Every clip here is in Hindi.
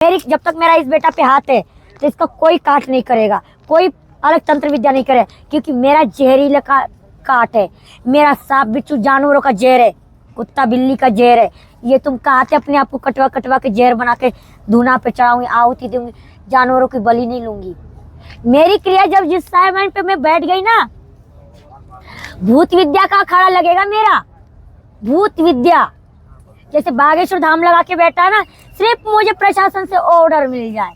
मेरी जब तक मेरा इस बेटा पे हाथ है तो इसका कोई काट नहीं करेगा, कोई अलग तंत्र विद्या नहीं करे, क्योंकि मेरा जहरीला काट है, मेरा सांप बिच्छू जानवरों का जहर है, कुत्ता बिल्ली का जहर है। ये तुम कहते अपने आप को कटवा कटवा के जहर बना के धूना पे चढ़ाऊंगी, आहुति दूंगी, जानवरों की बलि नहीं लूंगी। मेरी क्रिया जब जिस साइमन पे मैं बैठ गई ना, भूत विद्या का अखाड़ा लगेगा मेरा। भूत विद्या जैसे बागेश्वर धाम लगा के बैठा है ना, सिर्फ मुझे प्रशासन से ऑर्डर मिल जाए,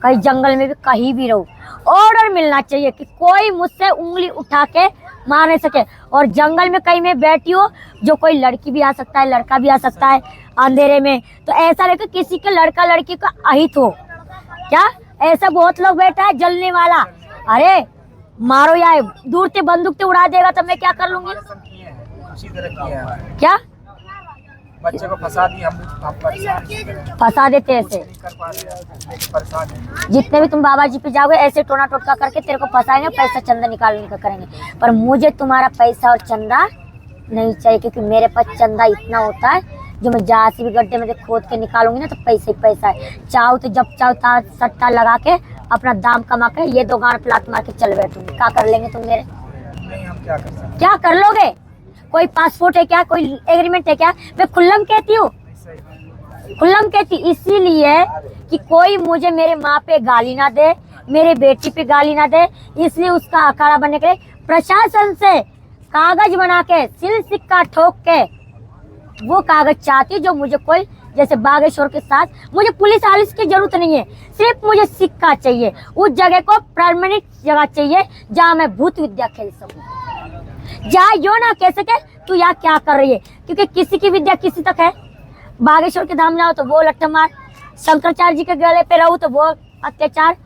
कहीं जंगल में भी कहीं भी रहूं, ऑर्डर मिलना चाहिए कि कोई मुझसे उंगली उठा के मार नहीं सके। और जंगल में कहीं मैं बैठी हो, जो कोई लड़की भी आ सकता है, लड़का भी आ सकता है अंधेरे में, तो ऐसा लगे किसी के लड़का लड़की का अहित हो क्या। ऐसा बहुत लोग बैठा है जलने वाला, अरे मारो या दूर से बंदूक से उड़ा देगा तो मैं क्या कर लूंगी। क्या बच्चे को फंसा दिए हम फंसा देते ऐसे। जितने भी तुम बाबा जी पे जाओगे ऐसे टोना टोटका करके तेरे को फंसाएंगे, पैसा चंदा निकालने का करेंगे, पर मुझे तुम्हारा पैसा और चंदा नहीं चाहिए, क्योंकि मेरे पास चंदा इतना होता है जो मैं जहाँ से भी गड्ढे में खोद के निकालूंगी ना तो पैसे ही पैसा है। चाहो तो जब चाहो सट्टा लगा के अपना दाम कमा के ये दो गांव प्लाट मार के चल बैठूंगी। क्या कर लेंगे तुम मेरे? नहीं, हम क्या कर सकते? क्या कर लोगे? कोई पासपोर्ट है क्या, कोई एग्रीमेंट है क्या? मैं खुल्लम कहती हूँ, खुल्लम कहती इसीलिए कि कोई मुझे मेरे माँ पे गाली ना दे, मेरे बेटी पे गाली ना दे, इसलिए उसका अखाड़ा बनने के लिए प्रशासन से कागज बना के सिल सिक्का ठोक के वो कागज चाहती, जो मुझे कोई जैसे बागेश्वर के साथ मुझे पुलिस आलिस की जरूरत नहीं है, सिर्फ मुझे सिक्का चाहिए। उस जगह को परमानेंट जगह चाहिए जहाँ मैं भूत विद्या खेल सकूं, जहाँ यो ना कह सके तू यहाँ क्या कर रही है, क्योंकि किसी की विद्या किसी तक है। बागेश्वर के धाम जाओ तो वो लट्ठ मार, शंकराचार्य जी के गले पे रहूं तो वो अत्याचार,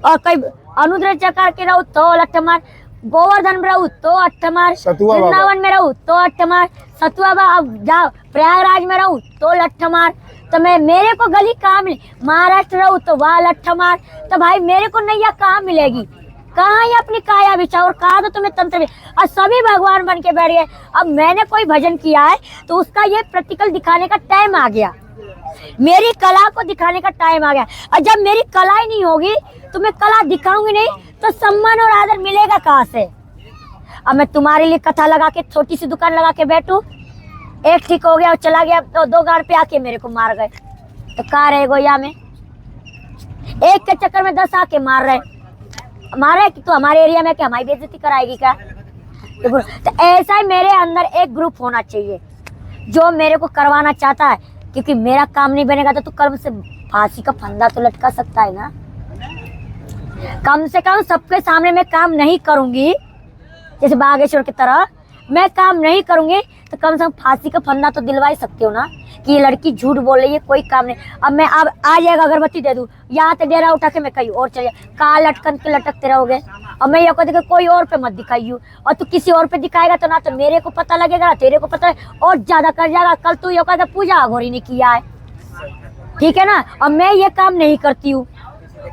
और कई अनुद्र चक्र के रहूं तो लट्ठ मार, गोवर्धन में रहूं तो अट्ठ मार, वृंदावन में रहूं तो अट्ठ मार, सतुआ जाओ प्रयागराज में रहूं तो लट्ठ मार। तो मैं मेरे को गली कहाँ मिले? महाराष्ट्र रहूं तो वहाँ लट्ठ मार। तो भाई मेरे को नैया कहाँ मिलेगी? कहाँ ही अपनी काया बिछा और कहा तो तुम्हें तंत्र भी, और सभी भगवान बन के बैठ गए। अब मैंने कोई भजन किया है तो उसका ये प्रतिकल दिखाने का टाइम आ गया, मेरी कला को दिखाने का टाइम आ गया। और जब मेरी कला ही नहीं होगी तो मैं कला दिखाऊंगी नहीं तो सम्मान और आदर मिलेगा कहाँ से? अब मैं तुम्हारे लिए कथा लगा के छोटी सी दुकान लगा के बैठू, एक ठीक हो गया और चला गया तो दो गाड़ पे आके मेरे को मार गए, तो कहाँ रहे गोया में? एक के चक्कर में 10 आके मार रहे कि तू हमारे एरिया में क्या हमारी बेइज्जती कराएगी क्या? तो ऐसा ही मेरे अंदर एक ग्रुप होना चाहिए जो मेरे को करवाना चाहता है, क्योंकि मेरा काम नहीं बनेगा तो तू कल से फांसी का फंदा तो लटका सकता है ना। कम से कम सबके सामने मैं काम नहीं करूंगी, जैसे बागेश्वर की तरह मैं काम नहीं करूंगी, तो कम से कम फांसी का फंदा तो दिलवा ही सकते हो ना कि ये लड़की झूठ बोल रही है, कोई काम नहीं। अब मैं अब आ जाएगा अगरबत्ती दे दूं, यहाँ तक डेरा उठा के मैं कहीं और चले कहा लटकन के लटकते रहोगे। और मैं ये कहती कोई और पे मत दिखाइयो, और तू किसी और पे दिखाएगा तो ना तो मेरे को पता लगेगा ना तेरे को पता और ज्यादा कर जाएगा। कल तू ये कहता पूजा अघोरी ने किया है, ठीक है ना? और मैं ये काम नहीं करती हूँ,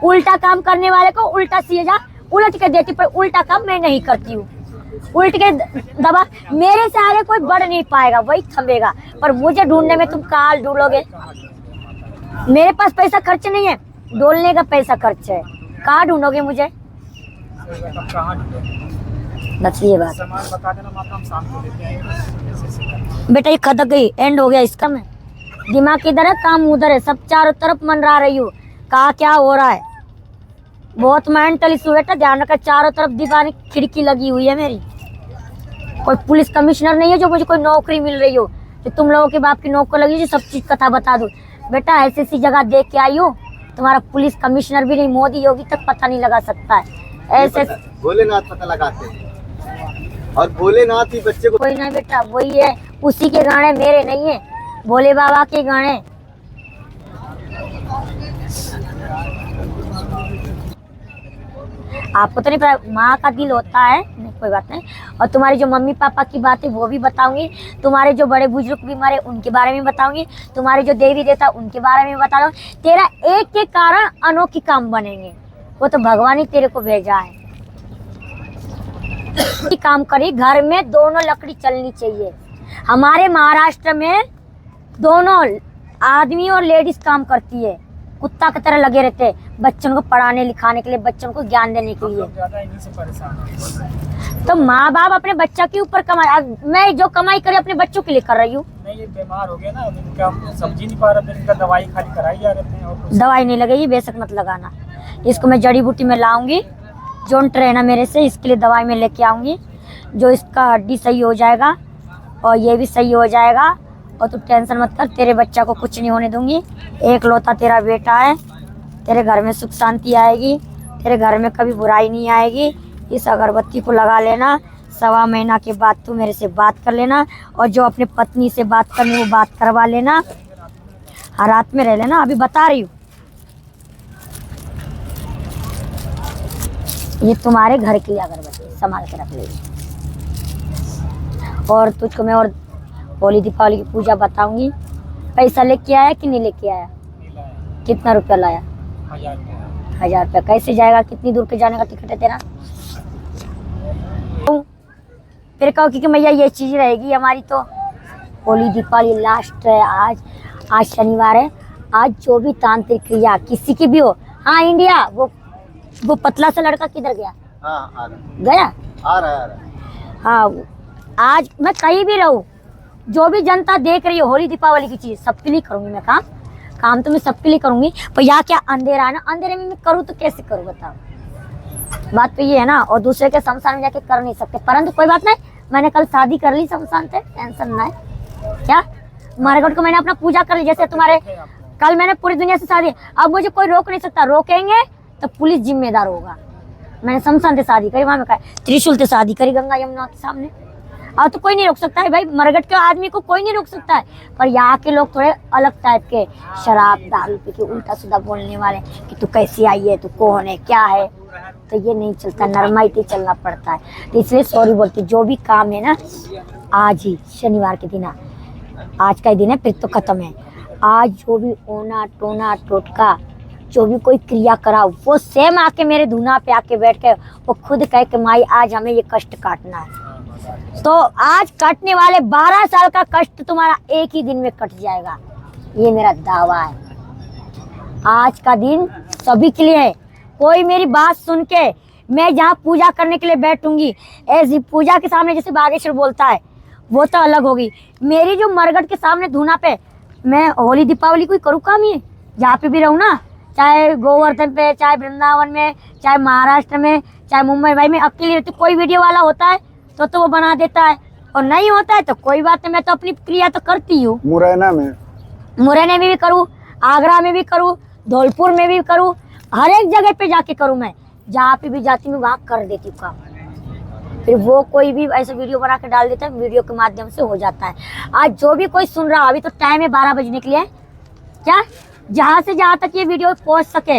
उल्टा काम करने वाले को उल्टा सीधा उलट के देती, पर उल्टा काम मैं नहीं करती हूँ। उल्ट के दबा मेरे से आगे कोई बढ़ नहीं पाएगा, वही थमेगा, पर मुझे ढूंढने में तुम काल ढूंढोगे। मेरे पास पैसा खर्च नहीं है, डोलने का पैसा खर्च है, कहाँ ढूंढोगे मुझे? बस ये बात बेटा, ये खदक गई, एंड हो गया इसका। मैं दिमाग इधर है काम उधर है, सब चारों तरफ मंडरा रही हूँ, कहाँ क्या हो रहा है। बहुत मेंटल इशू बेटा, ध्यान रखा, चारों तरफ दीवानी खिड़की लगी हुई है मेरी। कोई पुलिस कमिश्नर नहीं है जो मुझे कोई नौकरी मिल रही हो, कि तुम लोगों के बाप की नौकरी लगी जो सब चीज कथा बता दूं। बेटा ऐसी ऐसी जगह देख के आई हो, तुम्हारा पुलिस कमिश्नर भी नहीं, मोदी योगी तक पता नहीं लगा सकता है। ऐसे भोलेनाथ पता लगाते हैं, और भोलेनाथ ही बच्चे को। कोई नहीं बेटा, वही है, उसी के गाने, मेरे नहीं है, भोले बाबा के गाने। आपको तो नहीं पता, माँ का दिल होता है, नहीं कोई बात नहीं। और तुम्हारी जो मम्मी पापा की बात है वो भी बताऊंगी, तुम्हारे जो बड़े बुजुर्ग भी मरे उनके बारे में बताऊंगी, तुम्हारे जो देवी देवता उनके बारे में बता रहा हूँ। तेरा एक के कारण अनोखी काम बनेंगे, वो तो भगवान ही तेरे को भेजा है। काम करी, घर में दोनों लकड़ी चलनी चाहिए। हमारे महाराष्ट्र में दोनों आदमी और लेडीज काम करती है, कुत्ता की तरह लगे रहते हैं बच्चों को पढ़ाने लिखाने के लिए, बच्चों को ज्ञान देने के हम लिए। लोग ज्यादा इन्हीं से परेशान हैं। तो माँ बाप अपने बच्चा के ऊपर कमाए, अब मैं जो कमाई करे अपने बच्चों के लिए कर रही हूँ। नहीं, ये बीमार हो गए ना, इनका हम समझ ही नहीं पा रहे थे, इनका दवाई खाली कराई जा रहे थे और कुछ। दवाई नहीं लगेगी, बेशक मत लगाना। इसको मैं जड़ी बूटी में लाऊंगी, जॉइंट रहना मेरे से, इसके लिए दवाई में लेके आऊंगी, जो इसका हड्डी सही हो जाएगा और ये भी सही हो जाएगा। और तू टेंशन मत कर, तेरे बच्चा को कुछ नहीं होने दूंगी। एक लौता तेरा बेटा है, तेरे घर में सुख शांति आएगी, तेरे घर में कभी बुराई नहीं आएगी। इस अगरबत्ती को लगा लेना, 1.25 महीना के बाद तू मेरे से बात कर लेना, और जो अपने पत्नी से बात करनी वो बात करवा लेना। हाँ, रात में रह लेना, अभी बता रही हूँ। ये तुम्हारे घर के लिए अगरबत्ती संभाल के रख लीजिए। और तुझको मैं और होली दीपावली की पूजा बताऊंगी। पैसा लेके आया कि नहीं लेके आया? नीला है, कितना रुपया लाया? 1000 रुपया। 1000 रुपया। कैसे जाएगा? कितनी दूर के जाने का टिकट है तेरा? फिर कहो कि मैया ये चीज रहेगी हमारी। तो होली दीपावली लास्ट है आज शनिवार है। आज जो भी तांत्रिक क्रिया किसी की भी हो, हाँ इंडिया, वो पतला सा लड़का किधर गया? हाँ आ रहा गया? आ रहा है। हाँ, आज मैं कहीं भी रहूं, जो भी जनता देख रही है होली दीपावली की चीज सबके लिए करूंगी मैं काम तो मैं सबके लिए करूंगी। पर यहाँ क्या अंधेरा है ना, अंधेरे में मैं करूँ तो कैसे करूँ बताओ? बात तो ये है ना। और दूसरे के शमशान में जाके कर नहीं सकते, परंतु कोई बात नहीं, मैंने कल शादी कर ली शमशान से, टेंशन ना है। क्या मरगट को मैंने अपना पूजा कर ली, जैसे तुम्हारे कल मैंने पूरी दुनिया से शादी। अब मुझे कोई रोक नहीं सकता, रोकेंगे तो पुलिस जिम्मेदार होगा। मैंने शमशान से शादी करी, वहां में कहा त्रिशूल से शादी करी गंगा यमुना के सामने। अब तो कोई नहीं रोक सकता है भाई, मरगट के आदमी को कोई नहीं रोक सकता है। पर यहाँ के लोग थोड़े अलग टाइप के, शराब दारू पी के उल्टा सीधा बोलने वाले कि तू कैसी आई है, तू कौन है, क्या है। तो ये नहीं चलता, नरमाई से चलना पड़ता है। तो इसलिए सॉरी बोलती, जो भी काम है ना आज ही शनिवार के दिन, आज का ही दिन है, फिर तो खत्म है। आज जो भी ओना टोना टोटका जो भी कोई क्रिया कराओ, वो सेम आके मेरे धुना पे आके बैठ के वो खुद कहे कि माई आज हमें ये कष्ट काटना है। तो आज कटने वाले 12 साल का कष्ट तुम्हारा एक ही दिन में कट जाएगा, ये मेरा दावा है। आज का दिन सभी के लिए है। कोई मेरी बात सुन के मैं जहाँ पूजा करने के लिए बैठूंगी, ऐसी पूजा के सामने जैसे बागेश्वर बोलता है वो तो अलग होगी। मेरी जो मरगट के सामने धुना पे मैं होली दीपावली कोई करूँ काम, ये जहाँ पे भी रहूँ ना, चाहे गोवर्धन पे, चाहे वृंदावन में, चाहे महाराष्ट्र में, चाहे मुंबई, भाई मैं अकेली रहती। कोई वीडियो वाला होता है तो वो बना देता है, और नहीं होता है तो कोई बात नहीं, मैं तो अपनी क्रिया तो करती हूँ। मुरैना में भी करूँ, आगरा में भी करूँ, धौलपुर में भी करूँ, हर एक जगह पे जाके करूँ। मैं जहाँ पे भी जाती हूँ वहाँ कर देती हूँ काम। फिर वो कोई भी ऐसा वीडियो बना के डाल देता है, वीडियो के माध्यम से हो जाता है। आज जो भी कोई सुन रहा, अभी तो टाइम है 12 बजने के लिए, क्या जहाँ से जहाँ तक ये वीडियो पहुँच सके,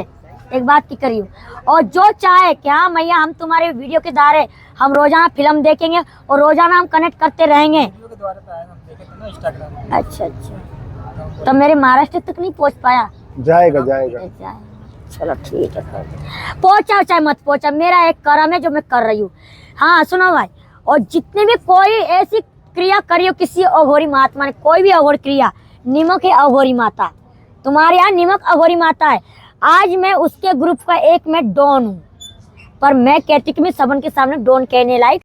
एक बात की करी हूँ। और जो चाहे कि हाँ मैया हम तुम्हारे वीडियो के द्वारा हम रोजाना फिल्म देखेंगे और रोजाना हम कनेक्ट करते रहेंगे। वीडियो के द्वारा तो आया, हम देखे थे ना इंस्टाग्राम में। अच्छा, तो मेरे महाराष्ट्र तक नहीं पहुँच पाया? जाएगा। चलो ठीक है, पहुँचाओ चाहे मत पहुँचाओ, मेरा एक कर्म है जो मैं कर रही हूँ। हाँ सुनो भाई, और जितने भी कोई ऐसी क्रिया करी हो किसी अघोरी महात्मा ने, कोई भी अघोरी क्रिया, निमक है अघोरी माता, तुम्हारे यहाँ निमक अघोरी माता है। आज मैं उसके ग्रुप का एक मैं डॉन हूँ, पर मैं कहती कि मैं सबन के सामने डॉन कहने लायक